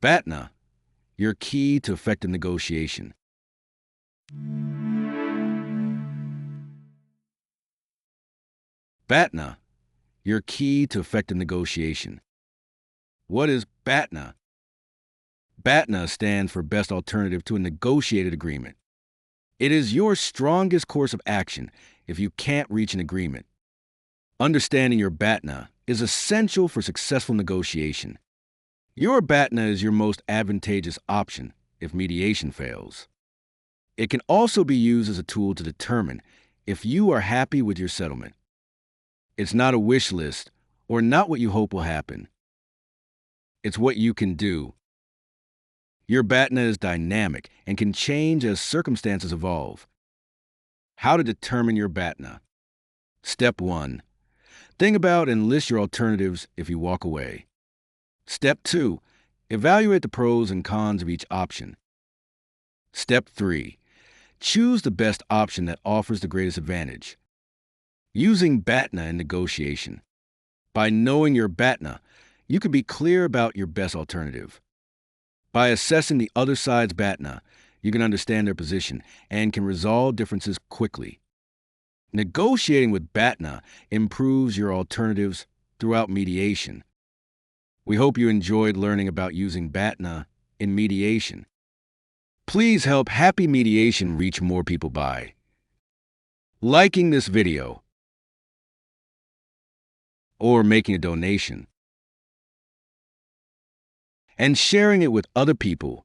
BATNA, your key to effective negotiation. BATNA, your key to effective negotiation. What is BATNA? BATNA stands for Best Alternative to a Negotiated Agreement. It is your strongest course of action if you can't reach an agreement. Understanding your BATNA is essential for successful negotiation. Your BATNA is your most advantageous option if mediation fails. It can also be used as a tool to determine if you are happy with your settlement. It's not a wish list or not what you hope will happen. It's what you can do. Your BATNA is dynamic and can change as circumstances evolve. How to determine your BATNA. Step 1. Think about and list your alternatives if you walk away. Step 2. Evaluate the pros and cons of each option. Step 3. Choose the best option that offers the greatest advantage. Using BATNA in negotiation. By knowing your BATNA, you can be clear about your best alternative. By assessing the other side's BATNA, you can understand their position and can resolve differences quickly. Negotiating with BATNA improves your alternatives throughout mediation. We hope you enjoyed learning about using BATNA in mediation. Please help Happy Mediation reach more people by liking this video or making a donation and sharing it with other people